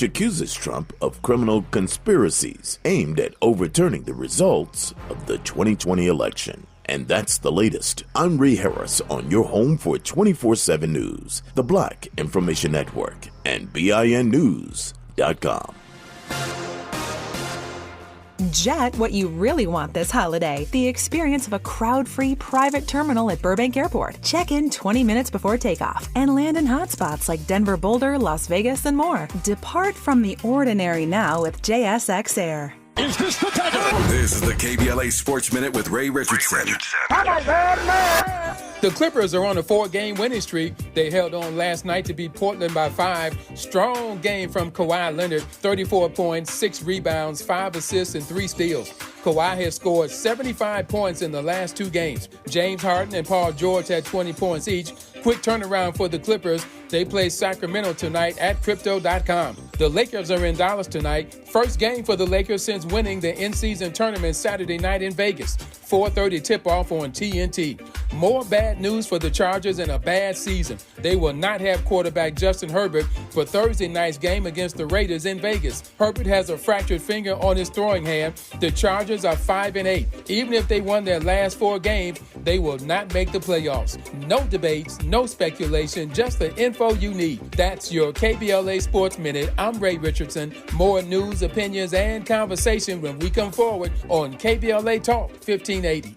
accuses Trump of criminal conspiracies aimed at overturning the results of the 2020 election. And that's the latest. I'm Ray Harris on your home for 24/7 News, the Black Information Network, and BINnews.com. Jet what you really want this holiday. The experience of a crowd-free private terminal at Burbank Airport. Check in 20 minutes before takeoff and land in hotspots like Denver, Boulder, Las Vegas, and more. Depart from the ordinary now with JSX Air. Is this the time? This is the KBLA Sports Minute with Ray Richardson. The Clippers are on a 4-game winning streak. They held on last night to beat Portland by 5. Strong game from Kawhi Leonard, 34 points, 6 rebounds, 5 assists, and 3 steals. Kawhi has scored 75 points in the last 2 games. James Harden and Paul George had 20 points each. Quick turnaround for the Clippers. They play Sacramento tonight at Crypto.com. The Lakers are in Dallas tonight. First game for the Lakers since winning the in-season tournament Saturday night in Vegas. 4:30 tip-off on TNT. More bad news for the Chargers in a bad season. They will not have quarterback Justin Herbert for Thursday night's game against the Raiders in Vegas. Herbert has a fractured finger on his throwing hand. The Chargers are 5-8. Even if they won their last 4 games, they will not make the playoffs. No debates, no speculation, just the info you need. That's your KBLA Sports Minute. I'm Ray Richardson. More news, opinions, and conversation when we come forward on KBLA Talk 1580.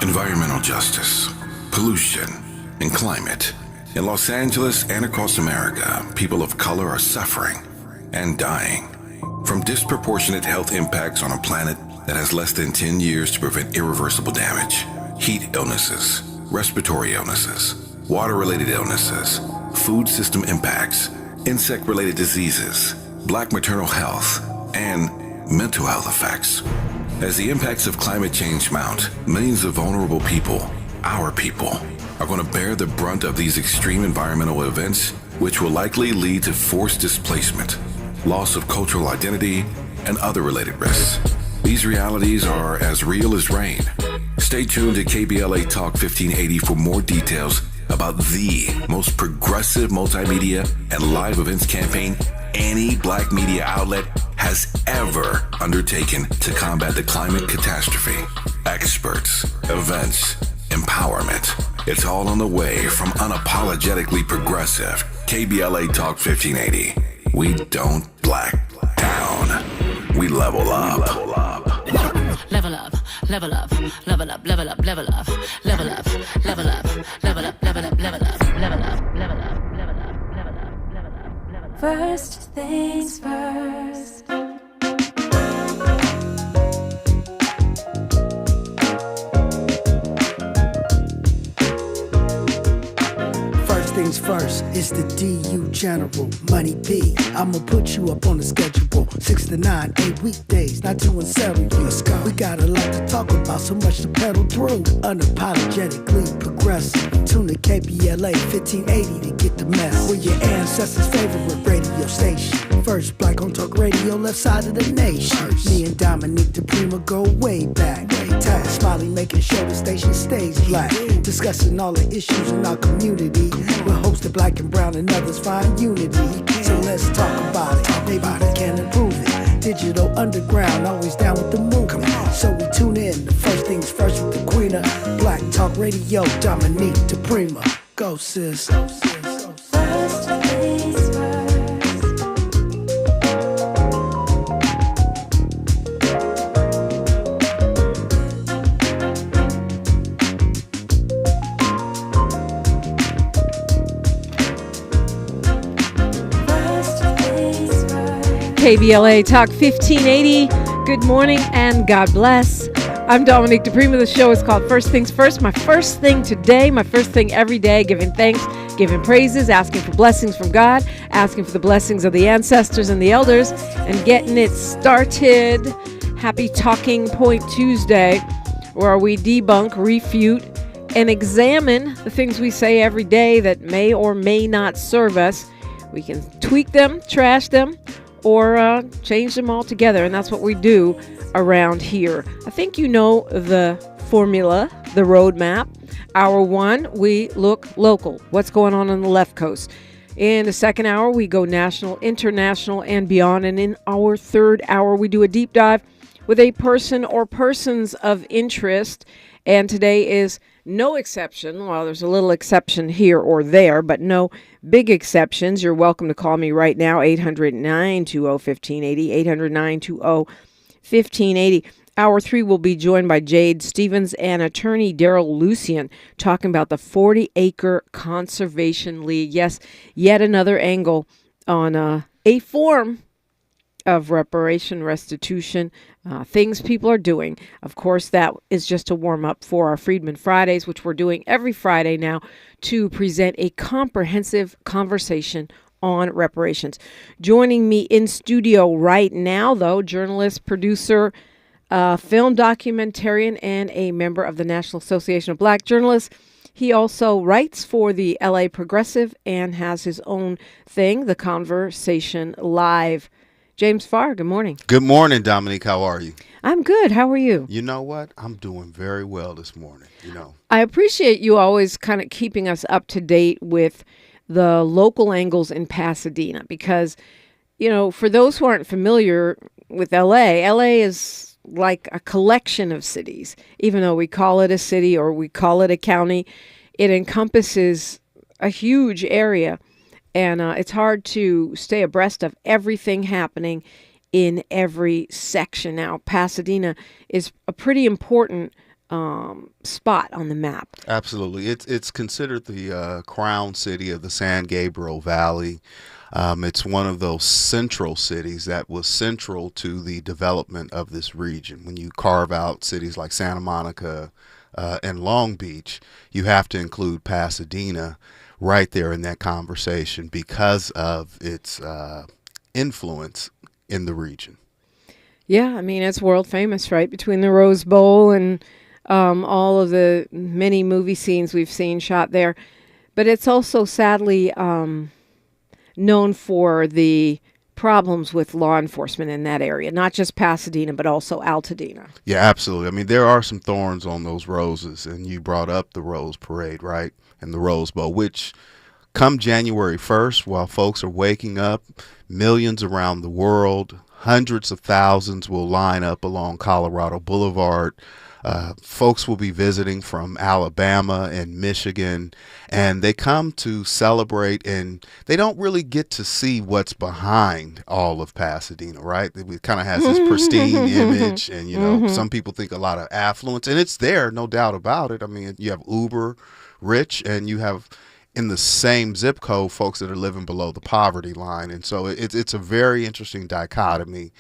Environmental justice, pollution, and climate. In Los Angeles and across America, people of color are suffering and dying from disproportionate health impacts on a planet that has less than 10 years to prevent irreversible damage. Heat illnesses, respiratory illnesses, water-related illnesses, food system impacts, insect-related diseases, black maternal health, and mental health effects. As the impacts of climate change mount, millions of vulnerable people, our people, are going to bear the brunt of these extreme environmental events, which will likely lead to forced displacement, loss of cultural identity, and other related risks. These realities are as real as rain. Stay tuned to KBLA Talk 1580 for more details about the most progressive multimedia and live events campaign any black media outlet has ever undertaken to combat the climate catastrophe. Experts, events, empowerment. It's all on the way from unapologetically progressive KBLA Talk 1580. We don't black down. We level up. Level up, level up, level up, level up, level up, level up, level up, level up, level up, level up, level up, level up, level up, level up, level up, level up. First things first. Things first, it's the DU General, Money B. I'ma put you up on the schedule, 6 to 9, 8 weekdays, not 2 and 7. Let's go. We got a lot to talk about, so much to pedal through. Unapologetically progressive. Tune to KBLA 1580 to get the mess. We're your ancestors' favorite radio station. First black on talk radio, left side of the nation. Me and Dominique DiPrima go way back. Tag Smiley making sure the station stays black. Discussing all the issues in our community. We're hosted black and brown and others find unity. So let's talk about it. Maybe we can improve it. Digital underground, always down with the movement. So we tune in. The first things first with the queen of Black Talk Radio, Dominique DiPrima. Go sis. First things first. KBLA Talk 1580. Good morning and God bless. I'm Dominique DiPrima. The show is called First Things First. My first thing today, my first thing every day, giving thanks, giving praises, asking for blessings from God, asking for the blessings of the ancestors and the elders, and getting it started. Happy Talking Point Tuesday, where we debunk, refute, and examine the things we say every day that may or may not serve us. We can tweak them, trash them, or change them all together, and that's what we do around here. I think you know the formula, the roadmap. Hour 1, we look local. What's going on the left coast? In the second hour, we go national, international, and beyond. And in our third hour, we do a deep dive with a person or persons of interest. And today is no exception. Well, there's a little exception here or there, but no big exceptions. You're welcome to call me right now, 800-920-1580, 800-920-1580. Hour 3 will be joined by Jade Stevens and attorney Daryl Lucian talking about the 40-acre Conservation League. Yes, yet another angle on a form of restitution, things people are doing. Of course, that is just a warm-up for our Freedman Fridays, which we're doing every Friday now to present a comprehensive conversation on reparations. Joining me in studio right now, though, journalist, producer, film documentarian, and a member of the National Association of Black Journalists. He also writes for the LA Progressive and has his own thing, The Conversation Live. James Farr, good morning. Good morning, Dominique. How are you? I'm good. How are you? You know what? I'm doing very well this morning, I appreciate you always kind of keeping us up to date with the local angles in Pasadena because, for those who aren't familiar with LA is like a collection of cities. Even though we call it a city or we call it a county, it encompasses a huge area. And it's hard to stay abreast of everything happening in every section. Now, Pasadena is a pretty important spot on the map. Absolutely. It's considered the crown city of the San Gabriel Valley. It's one of those central cities that was central to the development of this region. When you carve out cities like Santa Monica and Long Beach, you have to include Pasadena right there in that conversation because of its influence in the region. Yeah, I mean, it's world famous, right? Between the Rose Bowl and all of the many movie scenes we've seen shot there. But it's also sadly known for the problems with law enforcement in that area, not just Pasadena, but also Altadena. Yeah, absolutely. I mean, there are some thorns on those roses, and you brought up the Rose Parade, right? And the Rose Bowl, which come January 1st, while folks are waking up, millions around the world, hundreds of thousands will line up along Colorado Boulevard. Folks will be visiting from Alabama and Michigan, and they come to celebrate, and they don't really get to see what's behind all of Pasadena, right? It kind of has this pristine image, and, some people think a lot of affluence, and it's there, no doubt about it. I mean, you have uber rich, and you have in the same zip code folks that are living below the poverty line. And so it's a very interesting dichotomy.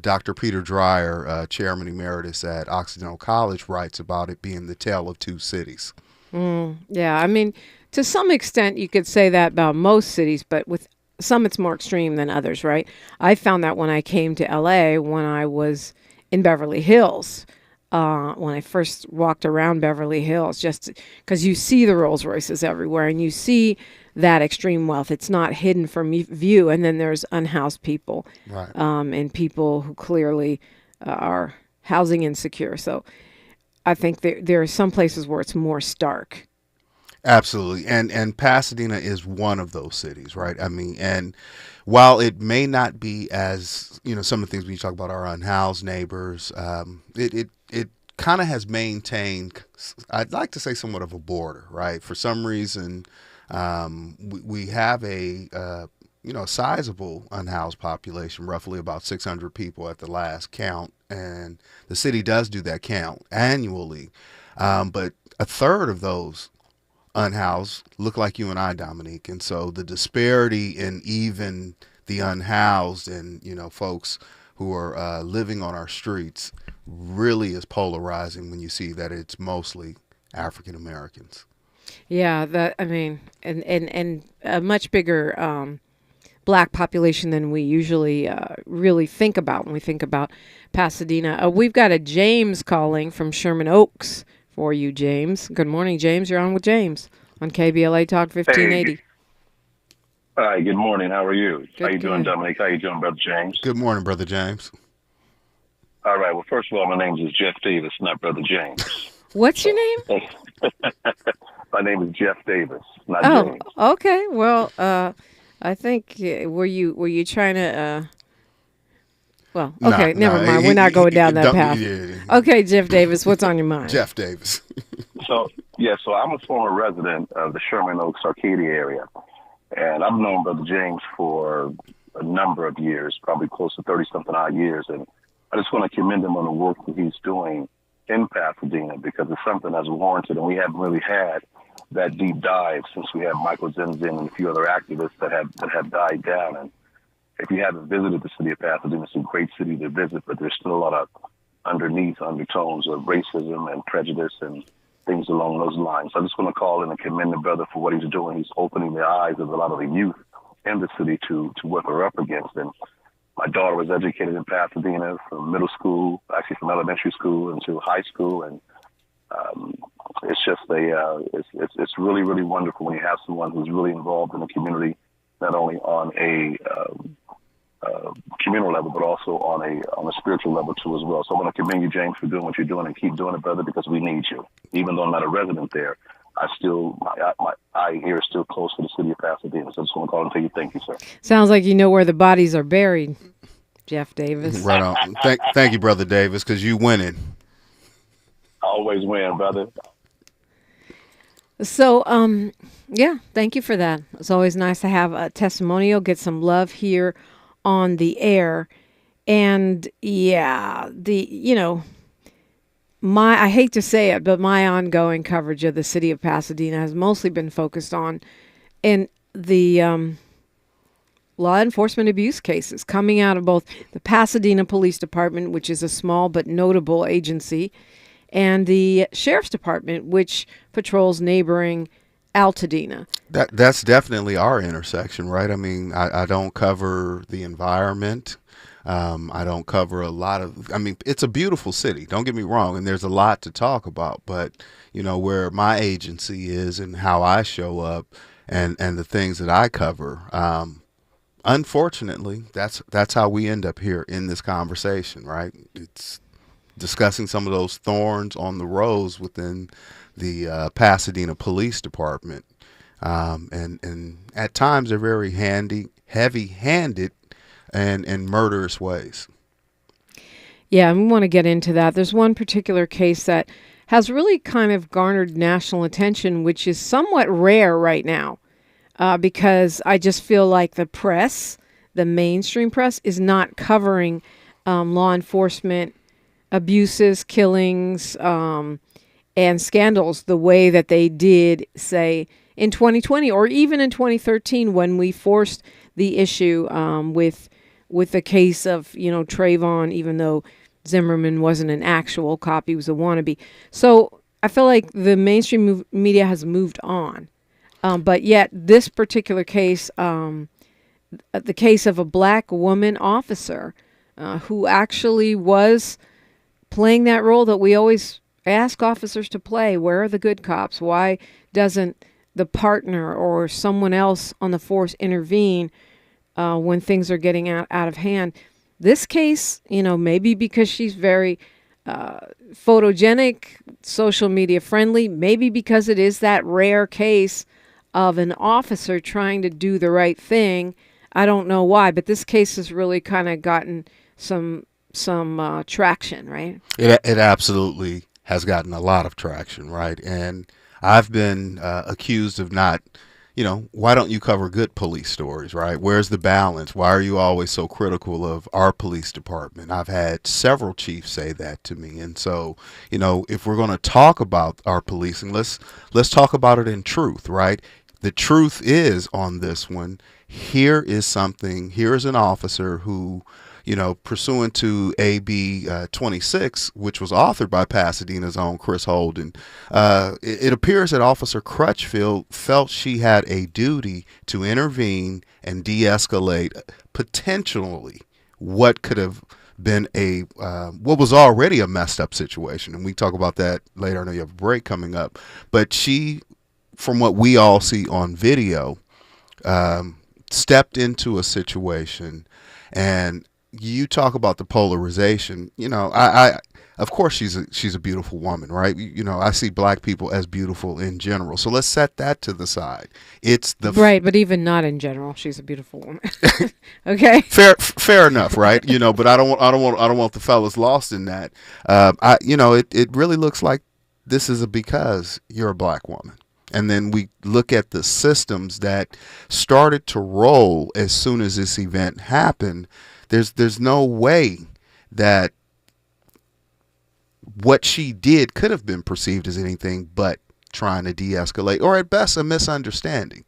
Dr. Peter Dreyer, chairman emeritus at Occidental College, writes about it being the tale of two cities. Yeah, I mean, to some extent you could say that about most cities, but with some it's more extreme than others, right? I found that when I came to LA, when I was in Beverly Hills, when I first walked around Beverly Hills, just because you see the Rolls Royces everywhere and you see that extreme wealth. It's not hidden from view. And then there's unhoused people, right. And people who clearly are housing insecure. So I think there are some places where it's more stark. Absolutely. And Pasadena is one of those cities, right? I mean, and while it may not be as, some of the things we talk about our unhoused neighbors, it kind of has maintained, I'd like to say, somewhat of a border, right? For some reason, we have a sizable unhoused population, roughly about 600 people at the last count. And the city does do that count annually. But a third of those unhoused look like you and I, Dominique. And so the disparity in even the unhoused and, folks who are living on our streets really is polarizing when you see that it's mostly African Americans. Yeah, and a much bigger black population than we usually really think about when we think about Pasadena. We've got a James calling from Sherman Oaks for you, James. Good morning, James. You're on with James on KBLA Talk 1580. Hey. Hi, good morning. How are you? Good, how you doing, good. Dominique? How you doing, Brother James? Good morning, Brother James. All right. Well, first of all, my name is Jeff Davis, not Brother James. What's your name? My name is Jeff Davis, not Oh, James. okay. Well, I think were you trying to? Well, okay, never mind. We're not going down that path. Okay, Jeff Davis, what's on your mind? Jeff Davis. So I'm a former resident of the Sherman Oaks Arcadia area, and I've known Brother James for a number of years, probably close to 30-something odd years, and I just want to commend him on the work that he's doing in Pasadena, because it's something that's warranted, and we haven't really had that deep dive since we had Michael Zinzin and a few other activists that have died down. And if you haven't visited the city of Pasadena, it's a great city to visit, but there's still a lot of undertones of racism and prejudice and things along those lines. So I just want to call in and commend the brother for what he's doing. He's opening the eyes of a lot of the youth in the city to what they're up against. And my daughter was educated in Pasadena from middle school, actually from elementary school into high school, and it's just it's really, really wonderful when you have someone who's really involved in the community, not only on a communal level, but also on a spiritual level too as well. So I want to commend you, James, for doing what you're doing, and keep doing it, brother, because we need you. Even though I'm not a resident there, my eye here is still close to the city of Pasadena. So I just want to call and tell you thank you, sir. Sounds like you know where the bodies are buried, Jeff Davis. Right on. Thank you, Brother Davis, because you winning. Always win, brother. So, yeah, thank you for that. It's always nice to have a testimonial, get some love here on the air. And yeah, I hate to say it, but my ongoing coverage of the city of Pasadena has mostly been focused on in the law enforcement abuse cases coming out of both the Pasadena Police Department, which is a small but notable agency, and the Sheriff's Department, which patrols neighboring Altadena. That's definitely our intersection, right? I mean, I don't cover the environment. I don't cover a lot of, it's a beautiful city, don't get me wrong, and there's a lot to talk about, but, where my agency is and how I show up and the things that I cover, unfortunately, that's how we end up here in this conversation, right? It's discussing some of those thorns on the rose within the Pasadena Police Department. And at times they're very heavy-handed and in murderous ways. Yeah, and we want to get into that. There's one particular case that has really kind of garnered national attention, which is somewhat rare right now, because I just feel like the press, the mainstream press, is not covering law enforcement abuses, killings, and scandals the way that they did, say, in 2020 or even in 2013 when we forced the issue with the case of, Trayvon, even though Zimmerman wasn't an actual cop, he was a wannabe. So I feel like the mainstream media has moved on. But yet this particular case, the case of a black woman officer who actually was playing that role that we always ask officers to play. Where are the good cops? Why doesn't the partner or someone else on the force intervene when things are getting out of hand? This case, maybe because she's very photogenic, social media friendly, maybe because it is that rare case of an officer trying to do the right thing. I don't know why, but this case has really kind of gotten some traction, right? It absolutely has gotten a lot of traction, right? And I've been accused of not, why don't you cover good police stories, right? Where's the balance? Why are you always so critical of our police department? I've had several chiefs say that to me. And so, if we're going to talk about our policing, let's talk about it in truth, right? The truth is on this one, here is an officer who, pursuant to AB 26, which was authored by Pasadena's own Chris Holden, it appears that Officer Crutchfield felt she had a duty to intervene and de-escalate potentially what could have been what was already a messed up situation. And we talk about that later. I know you have a break coming up. But she, from what we all see on video, stepped into a situation. And you talk about the polarization. of course she's a beautiful woman, right? You know, I see black people as beautiful in general. So let's set that to the side. It's the right, but even not in general, she's a beautiful woman. Okay, fair enough, right? You know, but I don't want the fellas lost in that. It really looks like this is because you're a black woman. And then we look at the systems that started to roll as soon as this event happened. There's no way that what she did could have been perceived as anything but trying to de-escalate, or at best a misunderstanding.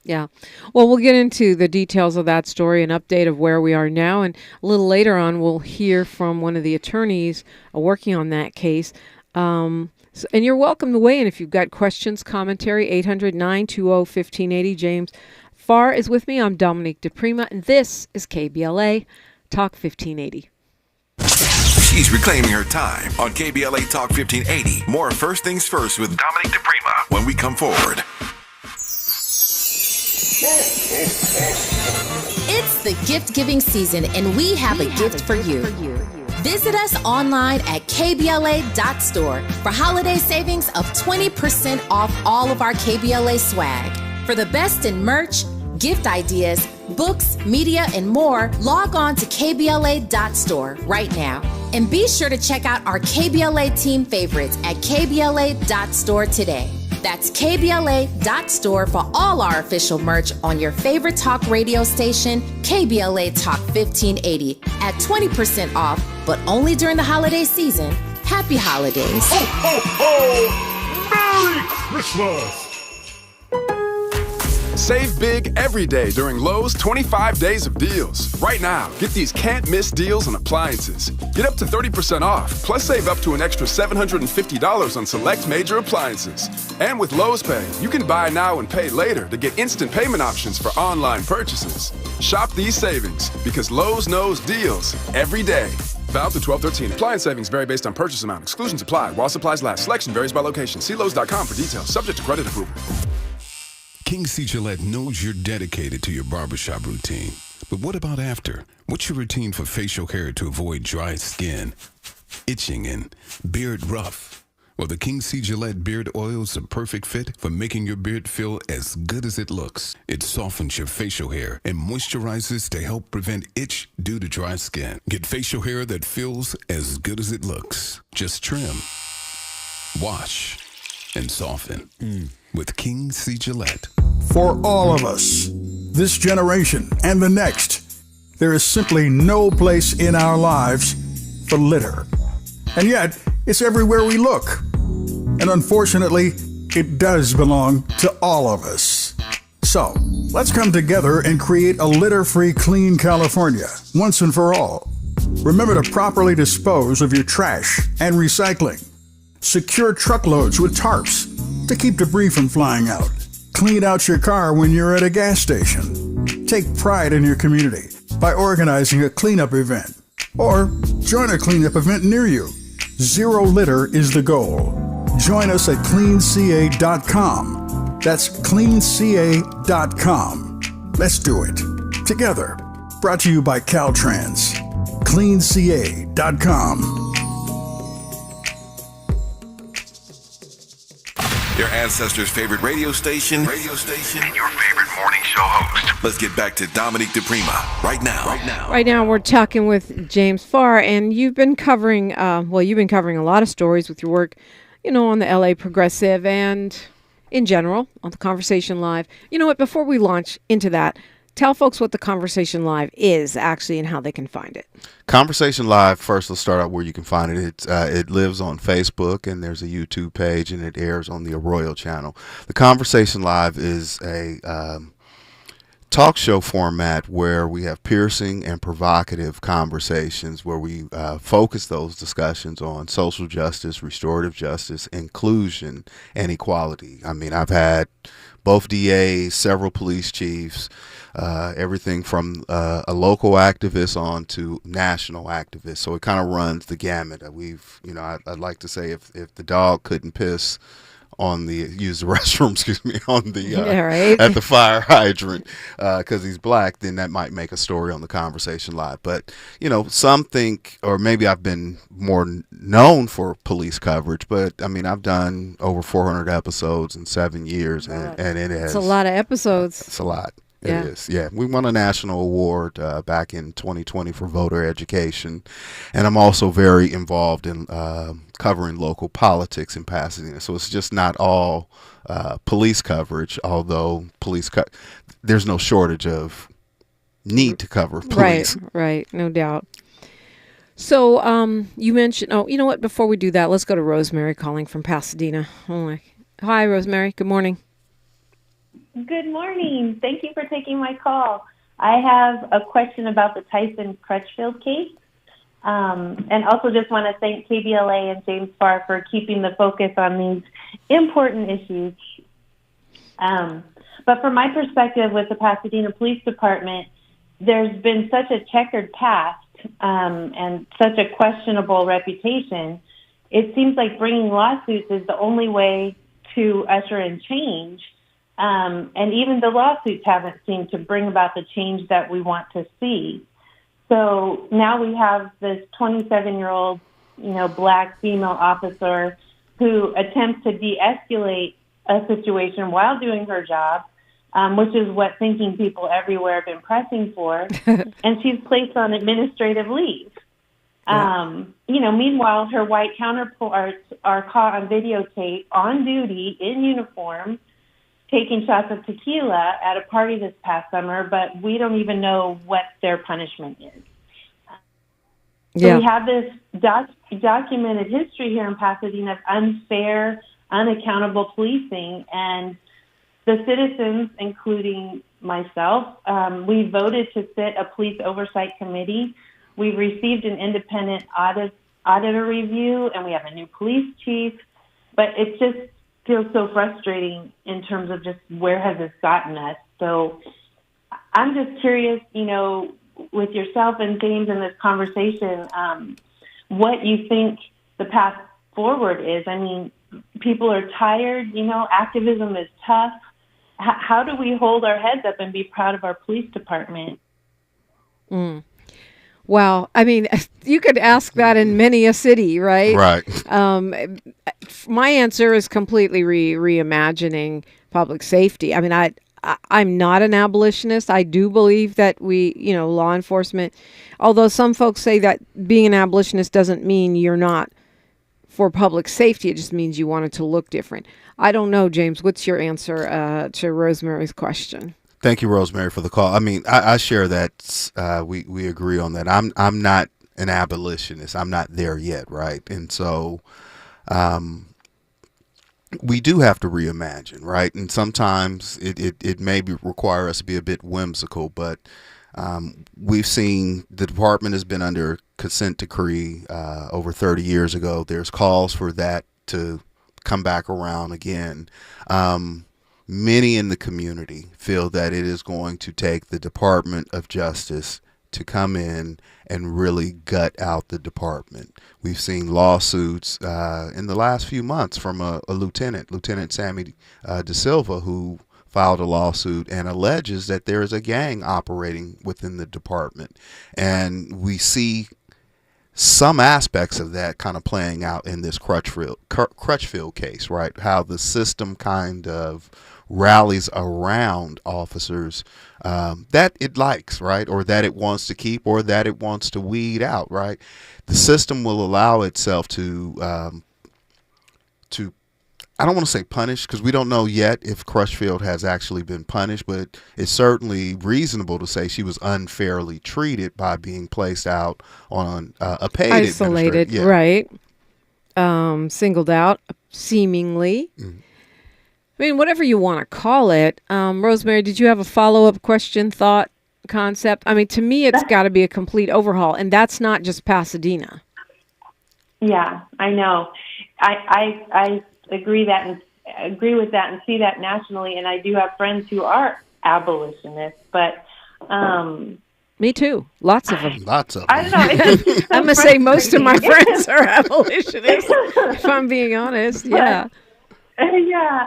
Yeah. Well, we'll get into the details of that story, an update of where we are now, and a little later on we'll hear from one of the attorneys working on that case. And you're welcome to weigh in if you've got questions, commentary, 800-920-1580. James Farr is with me. I'm Dominique DiPrima, and this is KBLA Talk 1580. She's reclaiming her time on KBLA Talk 1580. More First Things First with Dominique DiPrima when we come forward. It's the gift-giving season, and we have a gift for you. Visit us online at KBLA.store for holiday savings of 20% off all of our KBLA swag. For the best in merch, gift ideas, books, media, and more, log on to KBLA.store right now. And be sure to check out our KBLA team favorites at KBLA.store today. That's KBLA.store for all our official merch on your favorite talk radio station, KBLA Talk 1580, at 20% off, but only during the holiday season. Happy holidays. Ho, ho, ho! Merry Christmas! Save big every day during Lowe's 25 days of deals. Right now, get these can't-miss deals on appliances. Get up to 30% off, plus save up to an extra $750 on select major appliances. And with Lowe's Pay, you can buy now and pay later to get instant payment options for online purchases. Shop these savings, because Lowe's knows deals every day. Valid through 12/13. Appliance savings vary based on purchase amount. Exclusions apply while supplies last. Selection varies by location. See Lowe's.com for details. Subject to credit approval. King C. Gillette knows you're dedicated to your barbershop routine. But what about after? What's your routine for facial hair to avoid dry skin, itching, and beard rough? Well, the King C. Gillette Beard Oil is a perfect fit for making your beard feel as good as it looks. It softens your facial hair and moisturizes to help prevent itch due to dry skin. Get facial hair that feels as good as it looks. Just trim, wash, and soften with King C. Gillette. For all of us, this generation and the next, there is simply no place in our lives for litter. And yet, it's everywhere we look. And unfortunately, it does belong to all of us. So, let's come together and create a litter-free, clean California, once and for all. Remember to properly dispose of your trash and recycling. Secure truckloads with tarps to keep debris from flying out. Clean out your car when you're at a gas station. Take pride in your community by organizing a cleanup event. Or join a cleanup event near you. Zero litter is the goal. Join us at cleanca.com. That's cleanca.com. Let's do it together. Brought to you by Caltrans. cleanca.com. Your ancestors' favorite radio station, and your favorite morning show host. Let's get back to Dominique DiPrima right now. Right now, we're talking with James Farr, and you've been covering, a lot of stories with your work, on the LA Progressive and in general on the Conversation Live. You know what? Before we launch into that, tell folks what the Conversation Live is actually and how they can find it. Conversation Live, first, let's start out where you can find it. It lives on Facebook, and there's a YouTube page, and it airs on the Arroyo channel. The Conversation Live is a talk show format where we have piercing and provocative conversations where we focus those discussions on social justice, restorative justice, inclusion, and equality. I mean, I've had both DAs, several police chiefs, everything from a local activist on to national activists. So it kind of runs the gamut. I'd like to say if the dog couldn't piss use the restroom, excuse me, on the right. at the fire hydrant because he's black, then that might make a story on the Conversation Live. But some think, or maybe I've been more known for police coverage, but I mean I've done over 400 episodes in 7 years, and it has. It's a lot of episodes. It's a lot. It is. Yeah. We won a national award back in 2020 for voter education. And I'm also very involved in covering local politics in Pasadena. So it's just not all police coverage, although there's no shortage of need to cover police. Right. No doubt. So you mentioned, you know what? Before we do that, let's go to Rosemary calling from Pasadena. Hi, Rosemary. Good morning. Good morning. Thank you for taking my call. I have a question about the Tyson Crutchfield case, and also just want to thank KBLA and James Farr for keeping the focus on these important issues. But from my perspective with the Pasadena Police Department, there's been such a checkered past and such a questionable reputation. It seems like bringing lawsuits is the only way to usher in change. And even the lawsuits haven't seemed to bring about the change that we want to see. So now we have this 27-year-old, black female officer who attempts to de-escalate a situation while doing her job, which is what thinking people everywhere have been pressing for. And she's placed on administrative leave. Meanwhile, her white counterparts are caught on videotape on duty in uniform, taking shots of tequila at a party this past summer, but we don't even know what their punishment is. So we have this documented history here in Pasadena of unfair, unaccountable policing, and the citizens, including myself, we voted to sit a police oversight committee. We've received an independent auditor review, and we have a new police chief, but it's just feels so frustrating in terms of just where has this gotten us. So I'm just curious, with yourself and James in this conversation, what you think the path forward is. I mean, people are tired, activism is tough. How do we hold our heads up and be proud of our police department? Wow. I mean, you could ask that in many a city, right? Right. My answer is completely reimagining public safety. I mean, I'm not an abolitionist. I do believe that law enforcement, although some folks say that being an abolitionist doesn't mean you're not for public safety. It just means you want it to look different. I don't know, James. What's your answer to Rosemary's question? Thank you, Rosemary, for the call. I mean, I share that. We agree on that. I'm not an abolitionist. I'm not there yet, right? And so we do have to reimagine, right? And sometimes it may require us to be a bit whimsical, but we've seen the department has been under consent decree over 30 years ago. There's calls for that to come back around again. Many in the community feel that it is going to take the Department of Justice to come in and really gut out the department. We've seen lawsuits in the last few months from a Lieutenant Sammy De Silva, who filed a lawsuit and alleges that there is a gang operating within the department. And we see some aspects of that kind of playing out in this Crutchfield case, right? How the system kind of rallies around officers that it likes, right? Or that it wants to keep, or that it wants to weed out, right? The system will allow itself to I don't want to say punish, because we don't know yet if Crutchfield has actually been punished, but it's certainly reasonable to say she was unfairly treated by being placed out on a paid isolated, right? Singled out, seemingly. Mm-hmm. I mean, whatever you want to call it. Rosemary, did you have a follow-up question, thought, concept? I mean, to me, it's got to be a complete overhaul, and that's not just Pasadena. Yeah, I know. I agree with that and see that nationally, and I do have friends who are abolitionists, but me too. Lots of them. I don't know. I'm gonna say most of my friends are abolitionists, if I'm being honest. Yeah. Yeah.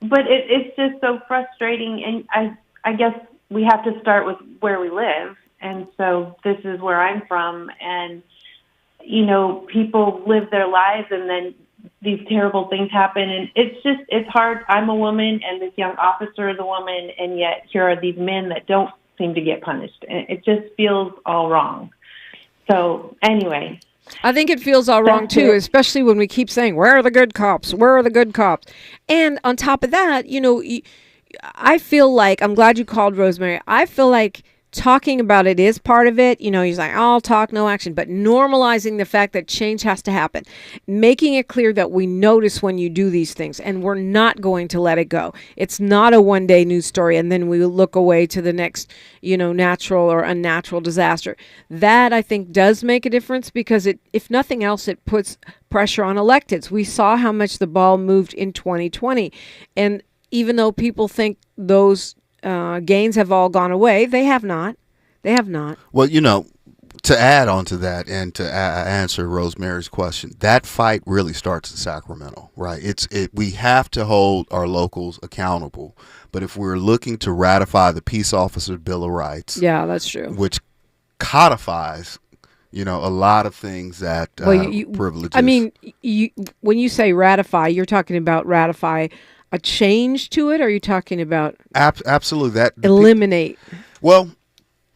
But it's just so frustrating. And I guess we have to start with where we live. And so this is where I'm from. And, people live their lives and then these terrible things happen. And it's hard. I'm a woman and this young officer is a woman. And yet here are these men that don't seem to get punished. And it just feels all wrong. So anyway. I think it feels all wrong, too, especially when we keep saying, where are the good cops? Where are the good cops? And on top of that, I feel like, I'm glad you called, Rosemary. I feel like talking about it is part of it. He's like, all talk, no action. But normalizing the fact that change has to happen. Making it clear that we notice when you do these things and we're not going to let it go. It's not a one-day news story and then we look away to the next, natural or unnatural disaster. That, I think, does make a difference because if nothing else, it puts pressure on electeds. We saw how much the ball moved in 2020. And even though people think those gains have all gone away, they have not. They have not. Well, to add on to that and to answer Rosemary's question, that fight really starts in Sacramento, right? We have to hold our locals accountable. But if we're looking to ratify the Peace Officer Bill of Rights, yeah, that's true, which codifies, a lot of things that privileges. I mean, when you say ratify, you're talking about ratify a change to it, or are you talking about absolutely that eliminate? Well,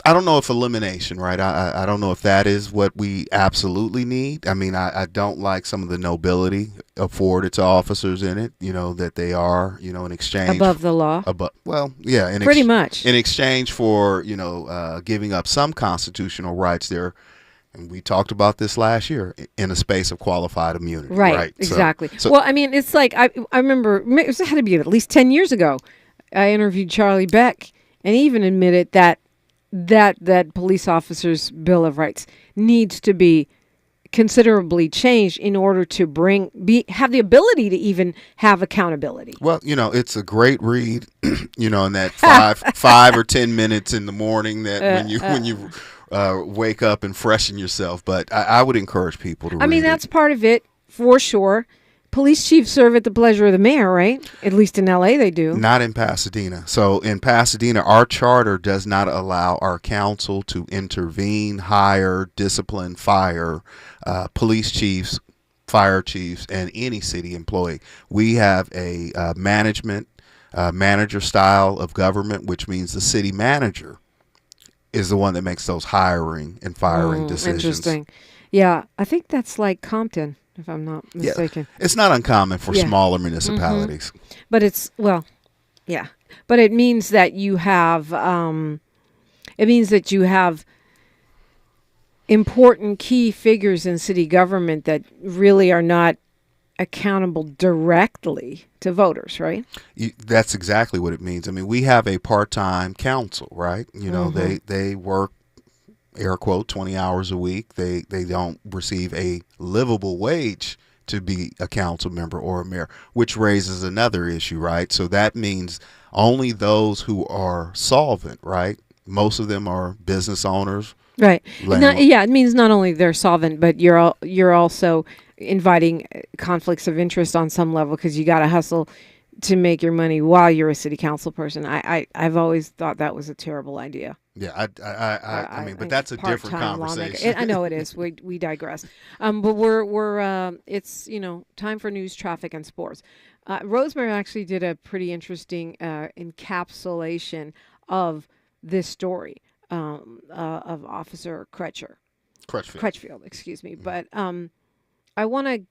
I don't know if elimination, right? I don't know if that is what we absolutely need. I mean, I don't like some of the nobility afforded to officers in it, that they are, in exchange above the law. Well, yeah, pretty much in exchange for giving up some constitutional rights there. And we talked about this last year in a space of qualified immunity. Right? Exactly. So, well, I mean, it's like I remember it had to be at least 10 years ago. I interviewed Charlie Beck, and he even admitted that police officers' Bill of Rights needs to be considerably changed in order to have the ability to even have accountability. Well, it's a great read, in that 5 or 10 minutes in the morning that when you wake up and freshen yourself. But I would encourage people to read it. I mean, that's part of it, for sure. Police chiefs serve at the pleasure of the mayor, right? At least in L.A. they do. Not in Pasadena. So in Pasadena, our charter does not allow our council to intervene, hire, discipline, fire police chiefs, fire chiefs, and any city employee. We have a manager style of government, which means the city manager is the one that makes those hiring and firing decisions. Interesting. Yeah, I think that's like Compton, if I'm not mistaken. Yeah, it's not uncommon for smaller municipalities. Mm-hmm. But but it means that you have important key figures in city government that really are not accountable directly to voters, right? That's exactly what it means. I mean, we have a part-time council, right? They work, air quote, 20 hours a week. They don't receive a livable wage to be a council member or a mayor, which raises another issue, right? So that means only those who are solvent, right? Most of them are business owners. Right. It means not only they're solvent, but you're also inviting conflicts of interest on some level because you got to hustle to make your money while you're a city council person. I've always thought that was a terrible idea. Yeah, I mean, but that's a different conversation. I know it is. We digress. But we're it's time for news, traffic, and sports. Rosemary actually did a pretty interesting encapsulation of this story of Officer Crutchfield, excuse me. But I want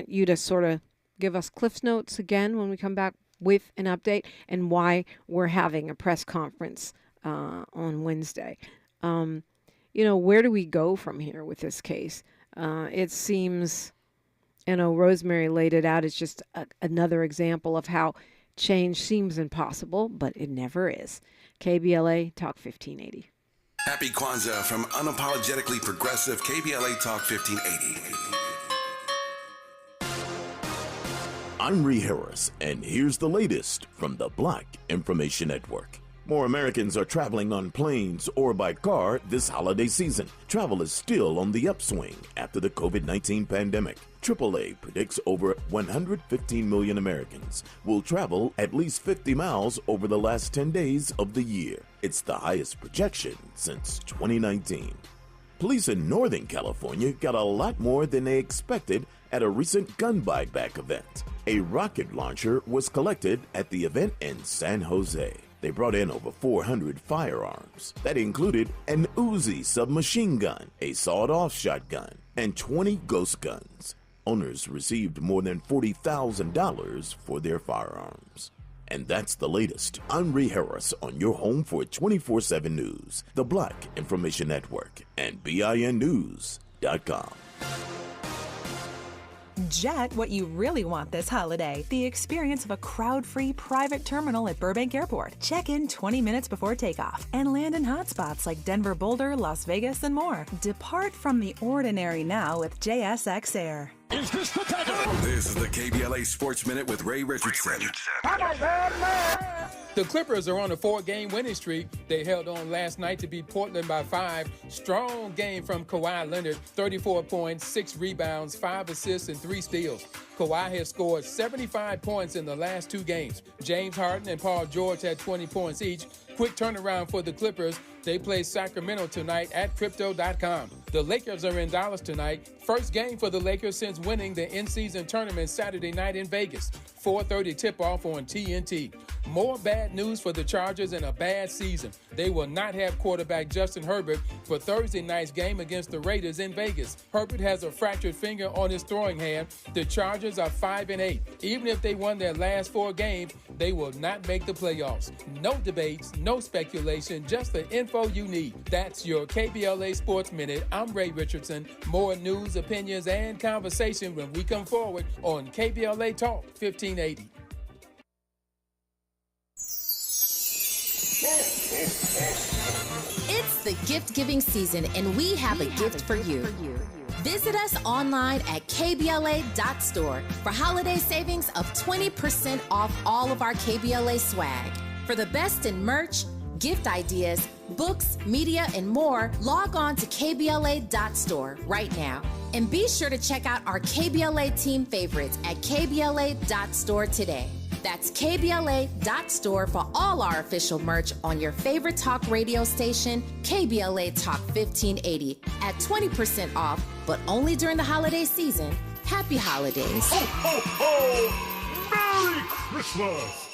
you to sort of give us Cliff's Notes again when we come back with an update and why we're having a press conference on Wednesday. Where do we go from here with this case? It seems, Rosemary laid it out. It's just another example of how change seems impossible, but it never is. KBLA Talk 1580. Happy Kwanzaa from unapologetically progressive KBLA Talk 1580. I'm Ree Harris, and here's the latest from the Black Information Network. More Americans are traveling on planes or by car this holiday season. Travel is still on the upswing after the COVID-19 pandemic. AAA predicts over 115 million Americans will travel at least 50 miles over the last 10 days of the year. It's the highest projection since 2019. Police in Northern California got a lot more than they expected at a recent gun buyback event. A rocket launcher was collected at the event in San Jose. They brought in over 400 firearms. That included an Uzi submachine gun, a sawed-off shotgun, and 20 ghost guns. Owners received more than $40,000 for their firearms. And that's the latest. I'm Ray Harris on your home for 24/7 News, the Black Information Network, and BINnews.com. Jet what you really want this holiday. The experience of a crowd-free private terminal at Burbank Airport. Check in 20 minutes before takeoff and land in hotspots like Denver, Boulder, Las Vegas, and more. Depart from the ordinary now with JSX Air. Is this the tether? This is the KBLA Sports Minute with Ray Richardson. The Clippers are on a 4-game winning streak. They held on last night to beat Portland by 5. Strong game from Kawhi Leonard, 34 points, 6 rebounds, 5 assists, and 3 steals. Kawhi has scored 75 points in the last 2 games. James Harden and Paul George had 20 points each. Quick turnaround for the Clippers. They play Sacramento tonight at Crypto.com. The Lakers are in Dallas tonight. First game for the Lakers since winning the in-season tournament Saturday night in Vegas. 4:30 tip-off on TNT. More bad news for the Chargers in a bad season. They will not have quarterback Justin Herbert for Thursday night's game against the Raiders in Vegas. Herbert has a fractured finger on his throwing hand. The Chargers are 5-8. Even if they won their last 4 games, they will not make the playoffs. No debates, no speculation, just the info you need. That's your KBLA Sports Minute. I'm Ray Richardson. More news, opinions, and conversation when we come forward on KBLA Talk 1580. It's the gift-giving season, and we have a gift for you. Visit us online at KBLA.store for holiday savings of 20% off all of our KBLA swag. For the best in merch, gift ideas, books, media, and more, log on to KBLA.store right now. And be sure to check out our KBLA team favorites at KBLA.store today. That's KBLA.store for all our official merch on your favorite talk radio station, KBLA Talk 1580, at 20% off, but only during the holiday season. Happy holidays. Ho, ho, ho! Merry Christmas!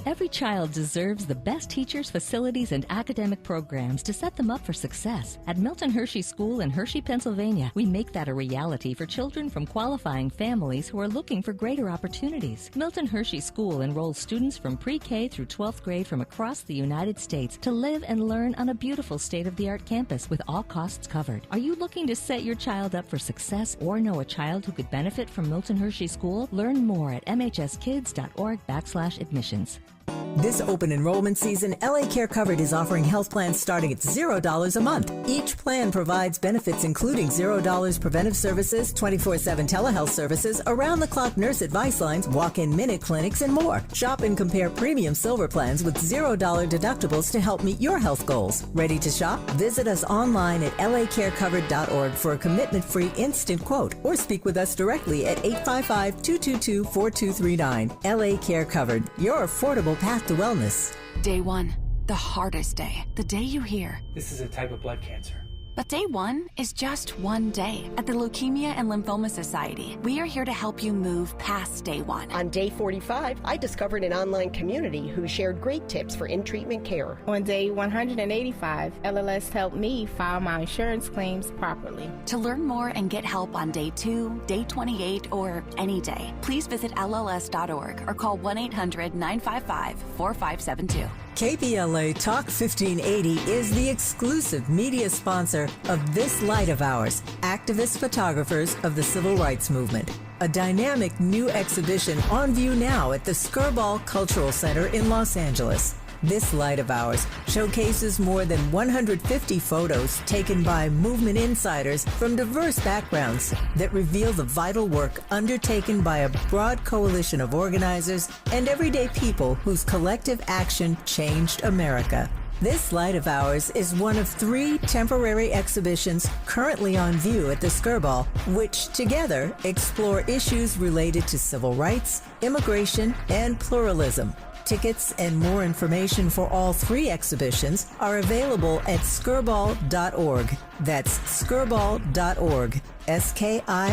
Every child deserves the best teachers, facilities, and academic programs to set them up for success. At Milton Hershey School in Hershey, Pennsylvania, we make that a reality for children from qualifying families who are looking for greater opportunities. Milton Hershey School enrolls students from pre-K through 12th grade from across the United States to live and learn on a beautiful state-of-the-art campus with all costs covered. Are you looking to set your child up for success or know a child who could benefit from Milton Hershey School? Learn more at mhskids.org/admissions. This open enrollment season, LA Care Covered is offering health plans starting at $0 a month. Each plan provides benefits including $0 preventive services, 24/7 telehealth services, around-the-clock nurse advice lines, walk-in minute clinics, and more. Shop and compare premium silver plans with $0 deductibles to help meet your health goals. Ready to shop? Visit us online at lacarecovered.org for a commitment-free instant quote, or speak with us directly at 855-222-4239. LA Care Covered, your affordable path to wellness. Day 1, the hardest day. The day you hear, this is a type of blood cancer. But day 1 is just one day. At the Leukemia and Lymphoma Society, we are here to help you move past day 1. On day 45, I discovered an online community who shared great tips for in-treatment care. On day 185, LLS helped me file my insurance claims properly. To learn more and get help on day 2, day 28, or any day, please visit LLS.org or call 1-800-955-4572. KBLA Talk 1580 is the exclusive media sponsor of this light of ours, activist photographers of the Civil Rights Movement. A dynamic new exhibition on view now at the Skirball Cultural Center in Los Angeles. This light of ours showcases more than 150 photos taken by movement insiders from diverse backgrounds that reveal the vital work undertaken by a broad coalition of organizers and everyday people whose collective action changed America. This light of ours is one of 3 temporary exhibitions currently on view at the Skirball, which together explore issues related to civil rights, immigration, and pluralism. Tickets and more information for all 3 exhibitions are available at skirball.org. That's skirball.org. SKIRBALL.org.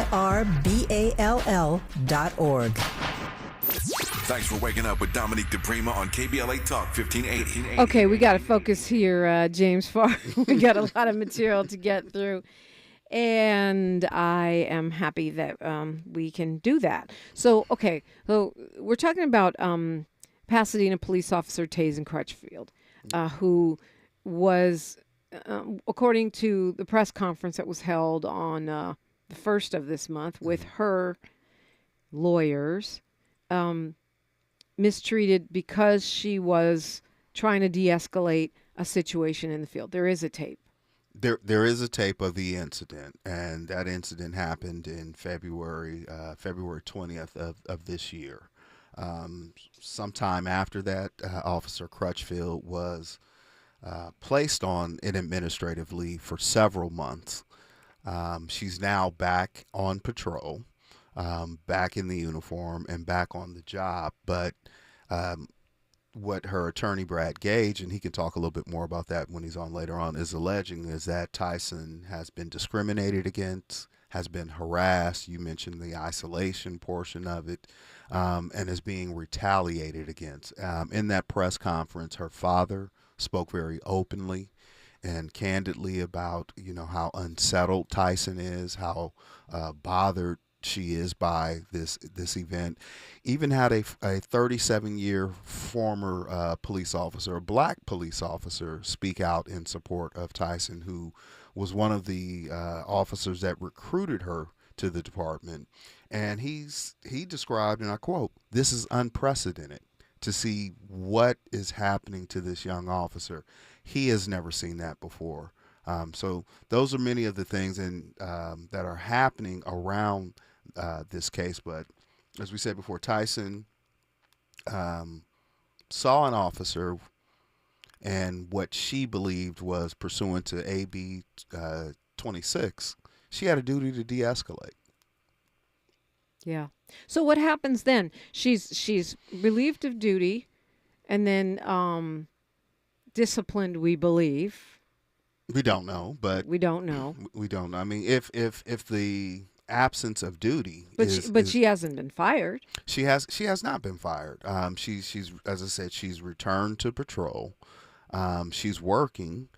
Thanks for waking up with Dominique DiPrima on KBLA Talk 1580. Okay, we got to focus here, James Farr. We got a lot of material to get through. And I am happy that we can do that. So we're talking about Pasadena police officer Tazen Crutchfield, who was, according to the press conference that was held on the 1st of this month with her lawyers, mistreated because she was trying to de-escalate a situation in the field. There is a tape. There is a tape of the incident, and that incident happened in February 20th of this year. Sometime after that, Officer Crutchfield was placed on an administrative leave for several months. She's now back on patrol, back in the uniform, and back on the job. But what her attorney, Brad Gage, and he can talk a little bit more about that when he's on later on, is alleging is that Tyson has been discriminated against, has been harassed. You mentioned the isolation portion of it, and is being retaliated against. In that press conference, her father spoke very openly and candidly about, how unsettled Tyson is, how bothered she is by this event. Even had a 37-year former police officer, a black police officer, speak out in support of Tyson, who was one of the officers that recruited her to the department. And he described, and I quote, "This is unprecedented to see what is happening to this young officer. He has never seen that before." So those are many of the things that are happening around this case. But as we said before, Tyson saw an officer, and what she believed was pursuant to AB 26, she had a duty to de-escalate. Yeah. So what happens then? She's relieved of duty, and then disciplined, we believe. We don't know, but we don't know. We don't know. I mean, if the absence of duty, but she hasn't been fired. She has not been fired. She's as I said, she's returned to patrol. She's working.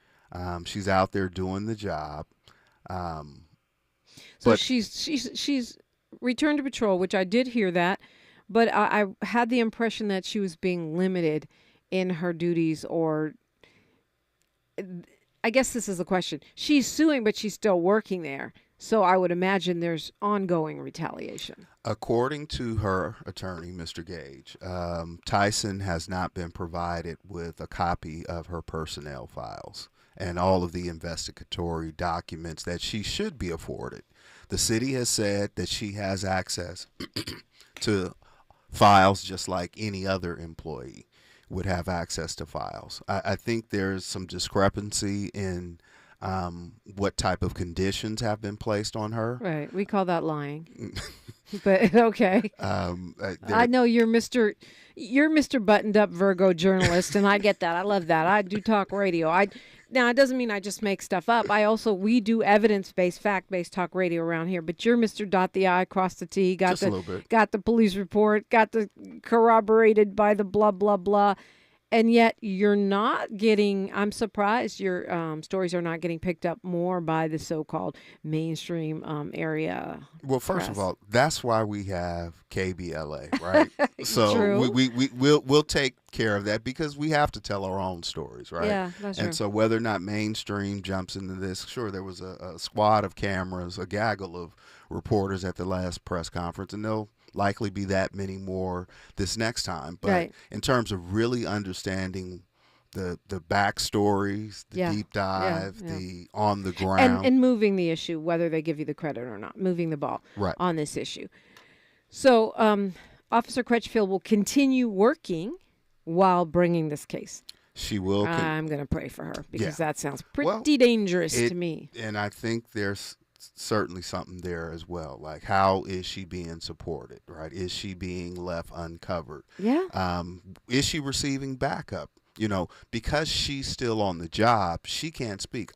She's out there doing the job. So she's returned to patrol, which I did hear that, but I had the impression that she was being limited in her duties, or I guess this is the question. She's suing, but she's still working there. So I would imagine there's ongoing retaliation. According to her attorney, Mr. Gage, Tyson has not been provided with a copy of her personnel files and all of the investigatory documents that she should be afforded. The city has said that she has access to files just like any other employee would have access to files. I think there's some discrepancy in what type of conditions have been placed on her. Right. We call that lying. But okay. I know you're Mr. Buttoned Up Virgo journalist, and I get that. I love that. I do talk radio. Now it doesn't mean I just make stuff up. We do evidence-based, fact-based talk radio around here. But you're Mr. Dot the I, cross the T. Got the police report. Got the corroborated by the blah blah blah. And yet you're not getting, I'm surprised your stories are not getting picked up more by the so-called mainstream area. Well, first of all, that's why we have KBLA, right? So True. we'll take care of that because we have to tell our own stories, right? Yeah, that's true. And so whether or not mainstream jumps into this, sure, there was a squad of cameras, a gaggle of reporters at the last press conference, and they'll likely be that many more this next time. But in terms of really understanding the backstories, the deep dive, the on the ground, and moving the issue, whether they give you the credit or not, moving the ball on this issue. So Officer Crutchfield will continue working while bringing this case. She will. I'm going to pray for her because that sounds pretty dangerous to me. And I think there's certainly something there as well. Like, how is she being supported, right? Is she being left uncovered? Yeah. Is she receiving backup? You know, because she's still on the job, she can't speak.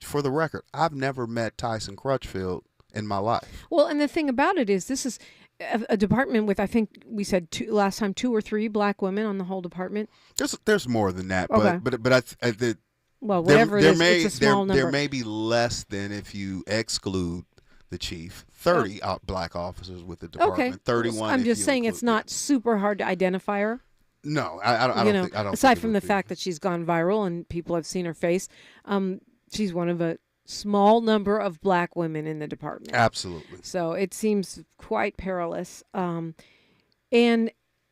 For the record, I've never met Tyson Crutchfield in my life. Well, and the thing about it is, this is a department with, I think we said last time, 2 or 3 black women on the whole department. There's more than that, okay. but well, whatever it is, it's a small number. There may be less than, if you exclude the chief, 30 black officers with the department. Okay. 31. I'm just saying it's not super hard to identify her. No, I don't think. Aside from the fact that she's gone viral and people have seen her face, she's one of a small number of black women in the department. Absolutely. So it seems quite perilous. And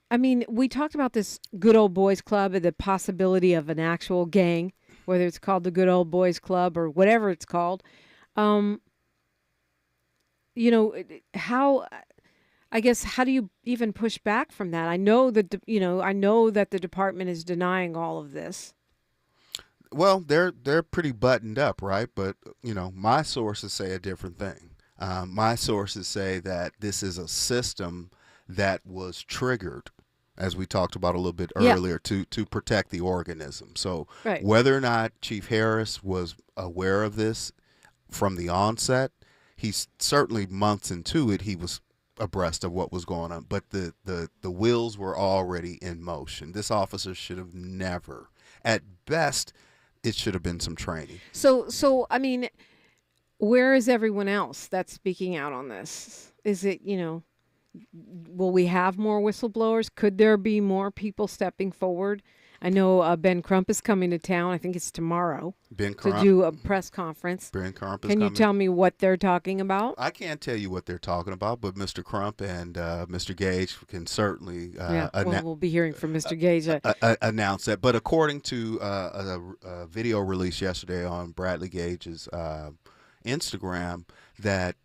I mean, we talked about this Good Old Boys Club and the possibility of an actual gang, whether it's called the Good Old Boys Club or whatever it's called. How do you even push back from that? I know that the department is denying all of this. Well, they're pretty buttoned up, right? But my sources say a different thing. My sources say that this is a system that was triggered, as we talked about a little bit earlier, to protect the organism. So whether or not Chief Harris was aware of this from the onset, he's certainly months into it, he was abreast of what was going on. But the wheels were already in motion. This officer should have never, at best, it should have been some training. So I mean, where is everyone else that's speaking out on this? Is it, will we have more whistleblowers? Could there be more people stepping forward? I know Ben Crump is coming to town. I think it's tomorrow to do a press conference. Ben Crump is Can you coming. tell me what they're talking about? I can't tell you what they're talking about, but Mr. Crump and Mr. Gage can certainly we'll be hearing from Mr. Gage. Announce that. But according to a video released yesterday on Bradley Gage's Instagram, that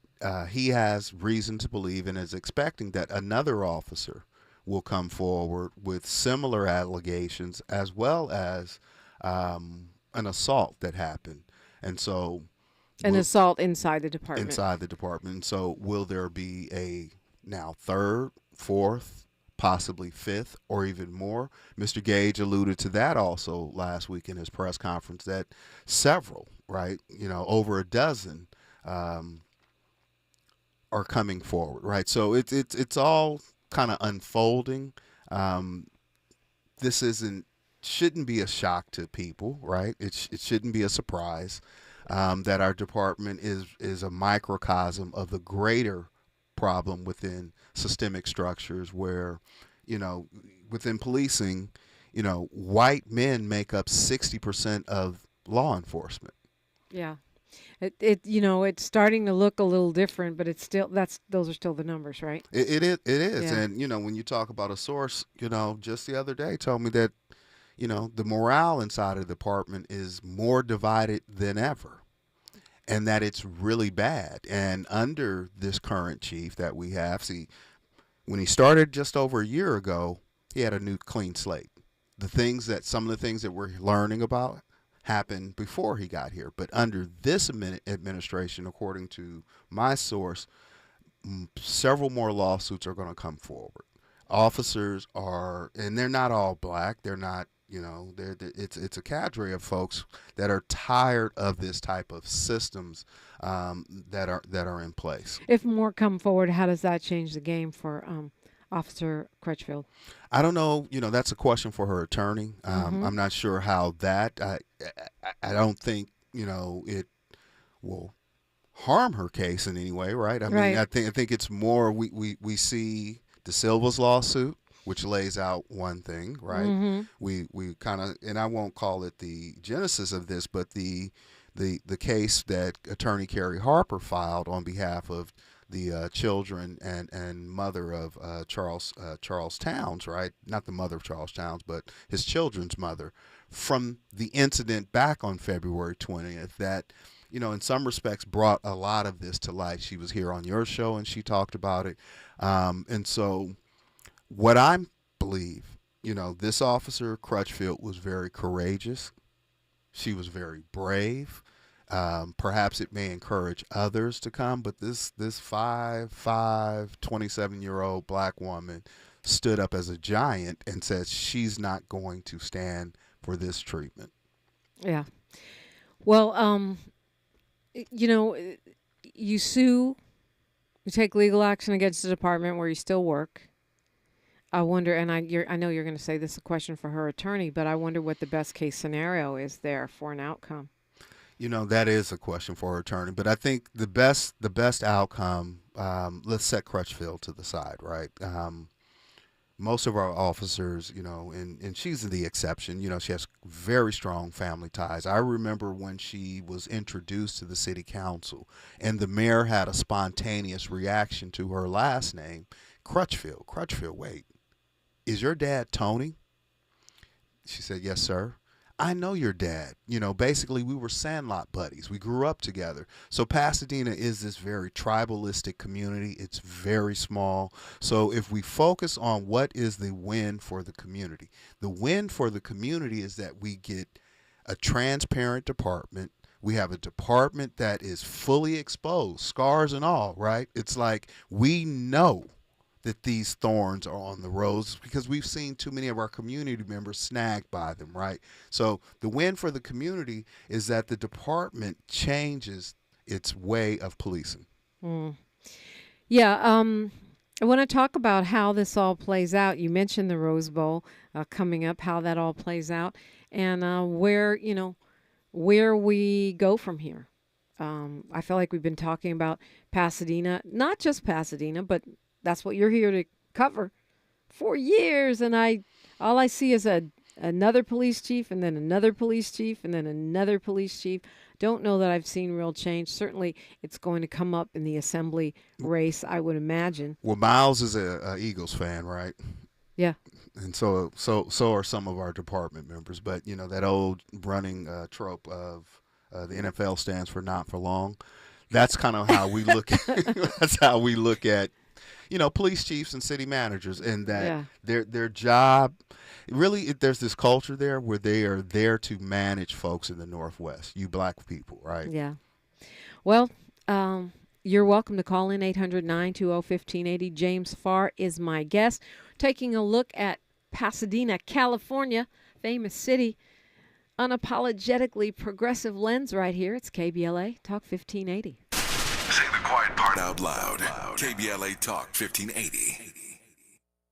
he has reason to believe and is expecting that another officer will come forward with similar allegations, as well as an assault that happened. And so an assault inside the department. Inside the department. So will there be a now 3rd, 4th, possibly 5th, or even more? Mr. Gage alluded to that also last week in his press conference, that several, right, over a dozen are coming forward, right? So it's all kind of unfolding. This shouldn't be a shock to people, right? It shouldn't be a surprise that our department is a microcosm of the greater problem within systemic structures, where within policing, white men make up 60% of law enforcement. Yeah. It's starting to look a little different, but it's still those are still the numbers, right? It is. Yeah. And when you talk about a source, just the other day told me that the morale inside of the department is more divided than ever, and that it's really bad. And under this current chief that we have, when he started just over a year ago, he had a new clean slate. Some of the things that we're learning about happened before he got here, but under this administration, according to my source, several more lawsuits are going to come forward. Officers and they're not all black. They're not, it's a cadre of folks that are tired of this type of systems that are in place. If more come forward, how does that change the game for Officer Crutchfield? I don't know. That's a question for her attorney. I'm not sure how that. I don't think it will harm her case in any way, right? I mean, I think it's more. We see De Silva's lawsuit, which lays out one thing, right? Mm-hmm. We kind of, and I won't call it the genesis of this, but the case that Attorney Kerry Harper filed on behalf of the children and mother of Charles Towns, right? Not the mother of Charles Towns, but his children's mother, from the incident back on February 20th that, in some respects brought a lot of this to light. She was here on your show and she talked about it. And so what I believe, this officer, Crutchfield, was very courageous. She was very brave. Perhaps it may encourage others to come, but this 27-year-old black woman stood up as a giant and said she's not going to stand for this treatment. Yeah. Well, you sue, you take legal action against the department where you still work. I wonder, and I know you're going to say this is a question for her attorney, but I wonder what the best case scenario is there for an outcome. That is a question for her attorney, but I think the best outcome, let's set Crutchfield to the side, right? Most of our officers, and she's the exception, she has very strong family ties. I remember when she was introduced to the city council and the mayor had a spontaneous reaction to her last name, Crutchfield. Crutchfield, wait, is your dad Tony? She said, yes, sir. I know your dad. Basically we were Sandlot buddies. We grew up together. So Pasadena is this very tribalistic community. It's very small. So if we focus on what is the win for the community, the win for the community is that we get a transparent department. We have a department that is fully exposed, scars and all, right? It's like we know that these thorns are on the roads because we've seen too many of our community members snagged by them, right? So the win for the community is that the department changes its way of policing. Yeah, I want to talk about how this all plays out. You mentioned the Rose Bowl coming up, how that all plays out, and where we go from here. I feel like we've been talking about Pasadena, not just Pasadena, but that's what you're here to cover for years. And all I see is another police chief and then another police chief and then another police chief. Don't know that I've seen real change. Certainly it's going to come up in the assembly race, I would imagine. Well, Miles is a Eagles fan, right? Yeah. And so are some of our department members. But, that old running trope of the NFL stands for not for long. That's kind of how we look that's how we look at police chiefs and city managers, and that their job, really, there's this culture there where they are there to manage folks in the Northwest, you black people, right? Yeah. Well, you're welcome to call in 800-920-1580. James Farr is my guest. Taking a look at Pasadena, California, famous city, unapologetically progressive lens right here. It's KBLA Talk 1580. Say the quiet part out loud. KBLA Talk 1580.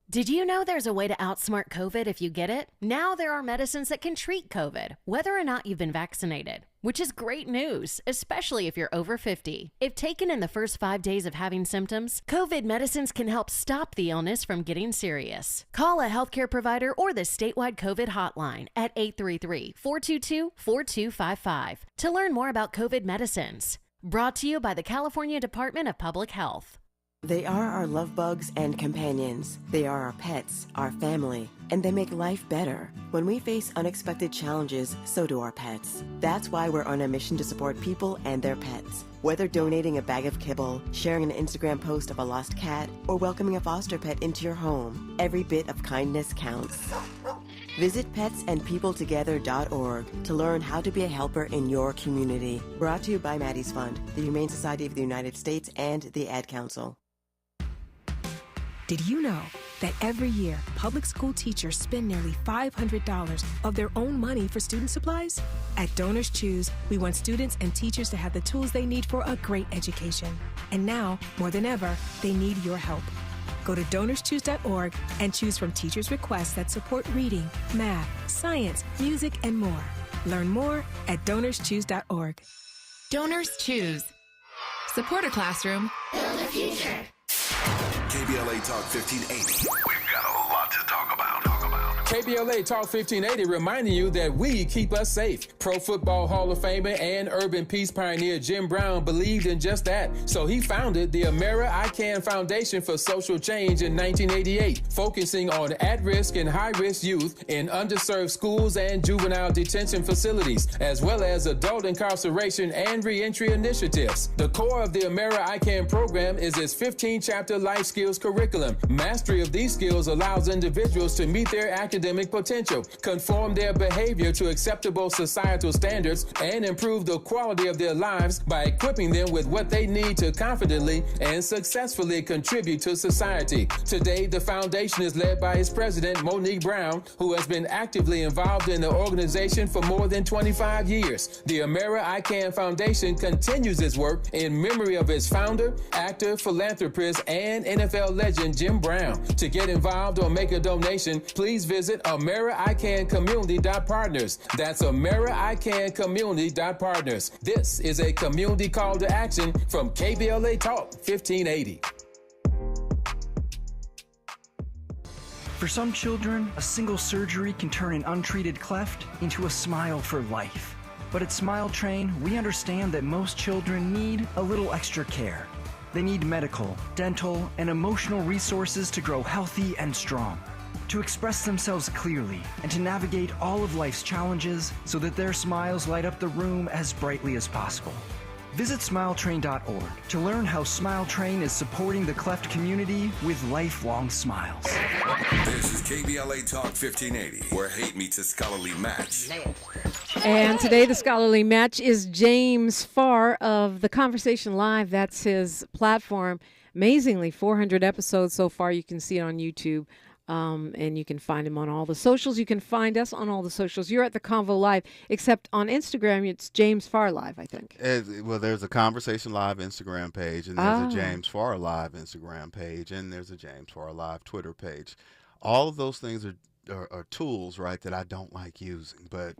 Did you know there's a way to outsmart COVID if you get it? Now there are medicines that can treat COVID, whether or not you've been vaccinated, which is great news, especially if you're over 50. If taken in the first 5 days of having symptoms, COVID medicines can help stop the illness from getting serious. Call a healthcare provider or the statewide COVID hotline at 833-422-4255 to learn more about COVID medicines. Brought to you by the California Department of Public Health. They are our love bugs and companions. They are our pets, our family, and they make life better. When we face unexpected challenges, so do our pets. That's why we're on a mission to support people and their pets. Whether donating a bag of kibble, sharing an Instagram post of a lost cat, or welcoming a foster pet into your home, every bit of kindness counts. Visit petsandpeopletogether.org to learn how to be a helper in your community. Brought to you by Maddie's Fund, the Humane Society of the United States, and the Ad Council. Did you know that every year, public school teachers spend nearly $500 of their own money for student supplies? At Donors Choose, we want students and teachers to have the tools they need for a great education. And now, more than ever, they need your help. Go to DonorsChoose.org and choose from teachers' requests that support reading, math, science, music, and more. Learn more at DonorsChoose.org. Donors Choose. Support a classroom. Build a future. KBLA Talk 1580. We've got a lot to talk about. KBLA Talk 1580 reminding you that we keep us safe. Pro Football Hall of Famer and urban peace pioneer Jim Brown believed in just that. So he founded the Amera I Can Foundation for Social Change in 1988, focusing on at-risk and high-risk youth in underserved schools and juvenile detention facilities, as well as adult incarceration and reentry initiatives. The core of the Amera I Can program is its 15-chapter life skills curriculum. Mastery of these skills allows individuals to meet their academic potential, conform their behavior to acceptable societal standards, and improve the quality of their lives by equipping them with what they need to confidently and successfully contribute to society. Today, the foundation is led by its president, Monique Brown, who has been actively involved in the organization for more than 25 years. The Amera I Can Foundation continues its work in memory of its founder, actor, philanthropist, and NFL legend Jim Brown. To get involved or make a donation, please visit AmeriICanCommunity.partners. That's AmeriICanCommunity.partners. This is a community call to action from KBLA Talk 1580. For some children, a single surgery can turn an untreated cleft into a smile for life. But at Smile Train, we understand that most children need a little extra care. They need medical, dental, and emotional resources to grow healthy and strong, to express themselves clearly, and to navigate all of life's challenges so that their smiles light up the room as brightly as possible. Visit SmileTrain.org to learn how Smile Train is supporting the cleft community with lifelong smiles. This is KBLA Talk 1580, where hate meets a scholarly match. And today the scholarly match is James Farr of The Conversation Live. That's his platform. Amazingly, 400 episodes so far. You can see it on YouTube. And you can find him on all the socials. You can find us on all the socials. You're at the Convo Live, except on Instagram, it's James Farr Live, I think. Well, there's a Conversation Live Instagram page, and there's a James Farr Live Instagram page, and there's a James Farr Live Twitter page. All of those things are tools, right, that I don't like using, but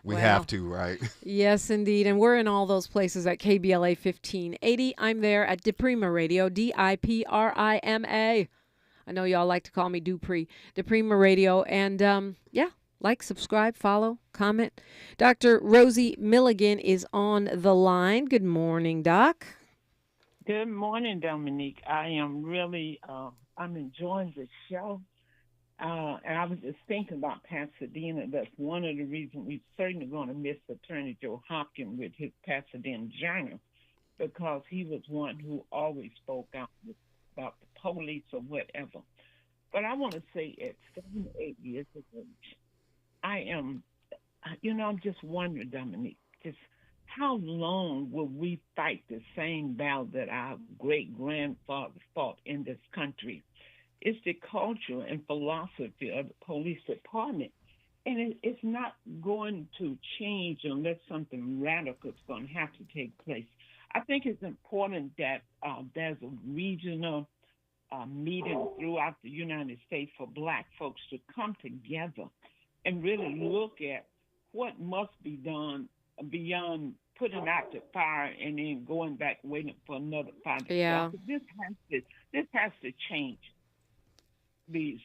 we have to, right? Yes, indeed. And we're in all those places at KBLA 1580. I'm there at DiPrima Radio, DIPRIMA. I know y'all like to call me Dupree, DiPrima Radio. And like, subscribe, follow, comment. Dr. Rosie Milligan is on the line. Good morning, Doc. Good morning, Dominique. I am really, I'm enjoying the show. And I was just thinking about Pasadena. That's one of the reasons we're certainly going to miss Attorney Joe Hopkins with his Pasadena Journal, because he was one who always spoke out about the police or whatever. But I want to say at 78 years of age, I'm just wondering, Dominique, just how long will we fight the same battle that our great-grandfathers fought in this country? It's the culture and philosophy of the police department. And it's not going to change unless something radical is going to have to take place. I think it's important that there's a regional meeting throughout the United States for Black folks to come together and really look at what must be done beyond putting out the fire and then going back waiting for another fire to start. This has to change. These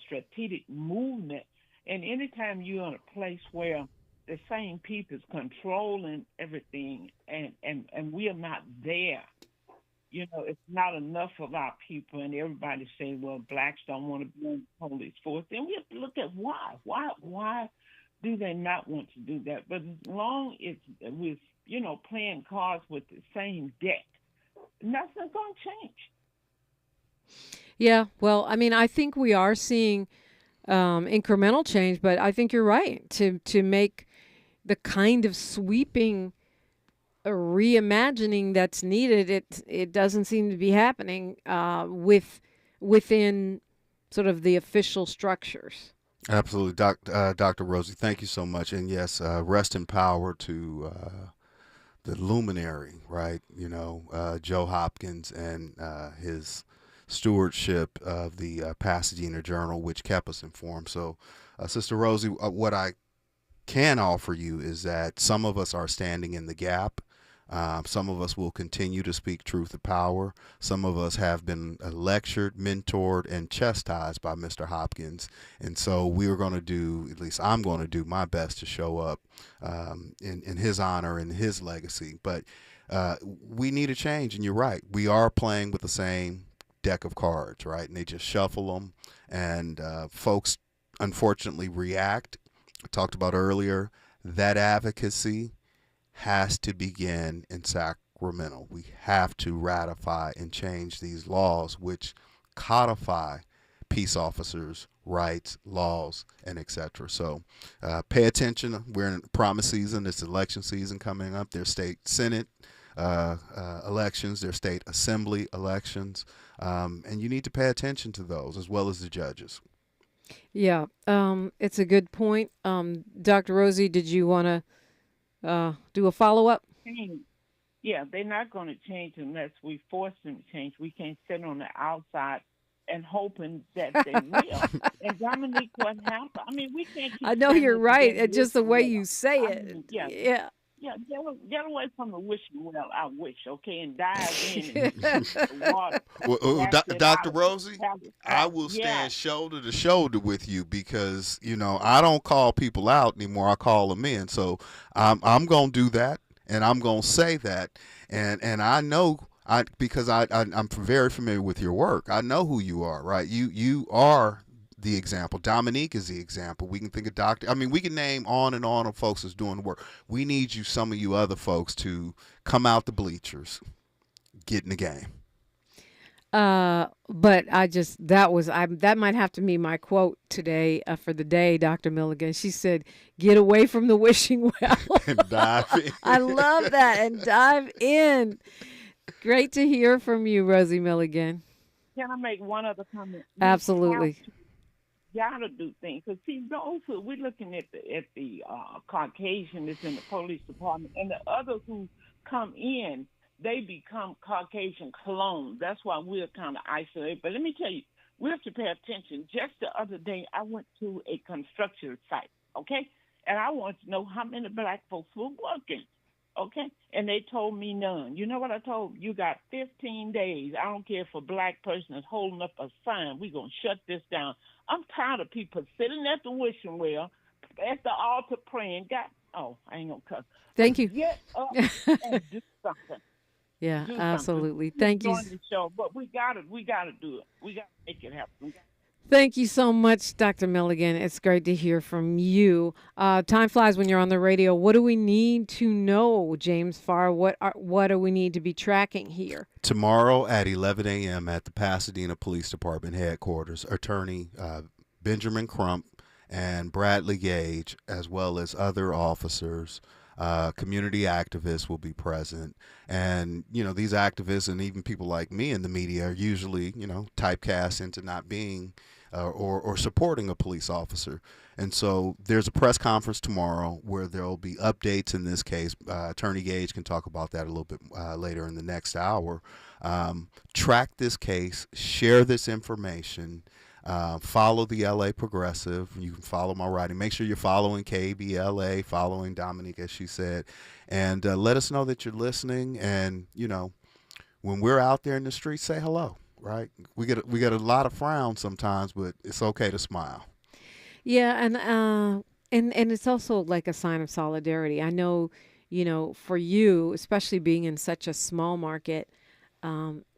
strategic movement, and anytime you're in a place where the same people is controlling everything, and we are not there, it's not enough of our people, and everybody say, well, Blacks don't want to be in the police force. Then we have to look at why. Why do they not want to do that? But as long as we're, playing cards with the same deck, nothing's going to change. Yeah, well, I mean, I think we are seeing incremental change, but I think you're right to make the kind of sweeping reimagining that's needed. It doesn't seem to be happening within sort of the official structures. Absolutely, Dr. Rosie, thank you so much, and yes, rest in power to the luminary, right? Joe Hopkins and his stewardship of the Pasadena Journal, which kept us informed. So, Sister Rosie, what I can offer you is that some of us are standing in the gap Some of us will continue to speak truth to power. Some of us have been lectured, mentored, and chastised by Mr. Hopkins. And so we are going to do, at least I'm going to do my best to show up in his honor and his legacy. But we need a change, and you're right. We are playing with the same deck of cards, right? And they just shuffle them, and folks unfortunately react. I talked about earlier, that advocacy has to begin in Sacramento. We have to ratify and change these laws which codify peace officers' rights, laws, and etc. So pay attention. We're in promise season. It's election season coming up. There's state Senate elections, there's state assembly elections, and you need to pay attention to those as well as the judges. Yeah, it's a good point. Dr. Rosie, did you want to do a follow-up? Yeah, they're not going to change unless we force them to change. We can't sit on the outside and hoping that they will. And Dominique, what happened? I mean, we can't keep I know you're right. It's just the way you say it. mean, yeah. Yeah. Yeah, get away from the wishing well, I wish, okay, and dive in and water. Well, Dr. Rosie, I will stand shoulder to shoulder with you because, you know, I don't call people out anymore. I call them in. So I'm going to do that, and I'm going to say that. And I know, because I'm very familiar with your work. I know who you are, right? You are the example. Dominique is the example. We can think of we can name on and on of folks that's doing the work. We need some of you other folks to come out the bleachers, get in the game. But that might have to be my quote today for the day, Dr. Milligan. She said, "Get away from the wishing well." And dive in. I love that. And dive in. Great to hear from you, Rosie Milligan. Can I make one other comment? Absolutely. Gotta do things, because see, those who we're looking at the Caucasian that's in the police department, and the others who come in, they become Caucasian clones. That's why we're kind of isolated. But let me tell you, we have to pay attention. Just the other day, I went to a construction site, okay, and I wanted to know how many black folks were working. Okay, and they told me none. You know what I told them? You got 15 days. I don't care if a black person is holding up a sign. We're going to shut this down. I'm tired of people sitting at the wishing well, at the altar praying. I ain't going to cuss. Thank you. Get up and do something. Yeah, Do absolutely. something. Thank you. Join the show, but we got to do it. We got to make it happen. Thank you so much, Dr. Milligan. It's great to hear from you. Time flies when you're on the radio. What do we need to know, James Farr? What do we need to be tracking here? Tomorrow at 11 a.m. at the Pasadena Police Department headquarters, Attorney Benjamin Crump and Bradley Gage, as well as other officers, community activists will be present. And, you know, these activists and even people like me in the media are usually, you know, typecast into not being or supporting a police officer. And so there's a press conference tomorrow where there'll be updates in this case. Attorney Gage can talk about that a little bit later in the next hour. Track this case, share this information. Follow the LA Progressive. You can follow my writing. Make sure you're following KBLA, following Dominique, as she said, and let us know that you're listening. And, you know, when we're out there in the streets, say hello, right? We get a lot of frowns sometimes, but it's okay to smile. Yeah, and it's also like a sign of solidarity. I know, you know, for you, especially being in such a small market,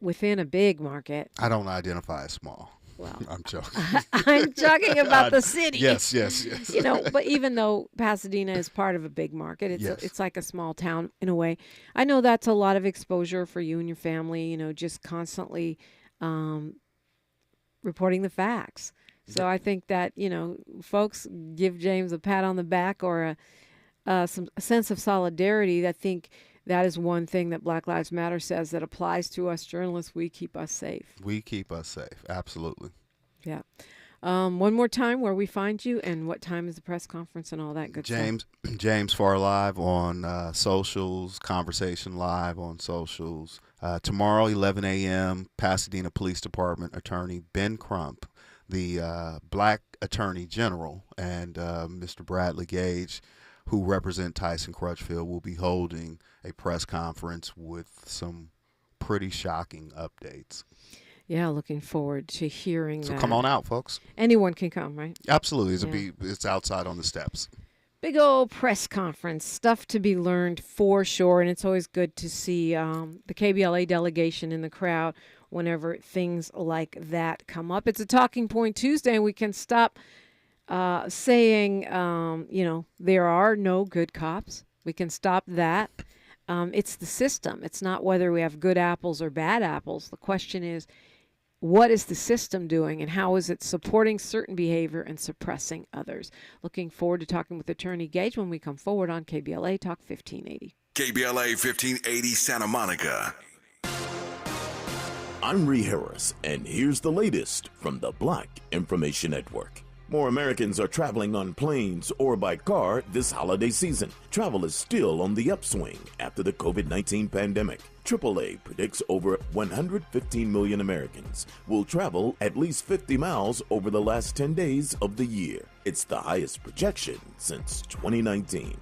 within a big market. I don't identify as small. Well, I'm joking. I'm talking about the city. Yes. You know, but even though Pasadena is part of a big market, it's like a small town in a way. I know that's a lot of exposure for you and your family, you know, just constantly reporting the facts. So I think that, you know, folks give James a pat on the back or a sense of solidarity. I think that is one thing that Black Lives Matter says that applies to us journalists. We keep us safe. We keep us safe. Absolutely. Yeah. One more time, where we find you and what time is the press conference and all that good stuff. James Farr Live on socials, Conversation Live on socials. Tomorrow, 11 a.m., Pasadena Police Department Attorney Ben Crump, the Black Attorney General, and Mr. Bradley Gage who represent Tyson Crutchfield, will be holding a press conference with some pretty shocking updates. Yeah, looking forward to hearing So that. come on out, folks. Anyone can come, right? Absolutely. It's outside on the steps. Big old press conference, stuff to be learned for sure, and it's always good to see the KBLA delegation in the crowd whenever things like that come up. It's a Talking Point Tuesday, and we can stop saying, there are no good cops. We can stop that. It's the system. It's not whether we have good apples or bad apples. The question is, what is the system doing, and how is it supporting certain behavior and suppressing others? Looking forward to talking with Attorney Gage when we come forward on KBLA Talk 1580. KBLA 1580 Santa Monica. I'm Ree Harris, and here's the latest from the Black Information Network. More Americans are traveling on planes or by car this holiday season. Travel is still on the upswing after the COVID-19 pandemic. AAA predicts over 115 million Americans will travel at least 50 miles over the last 10 days of the year. It's the highest projection since 2019.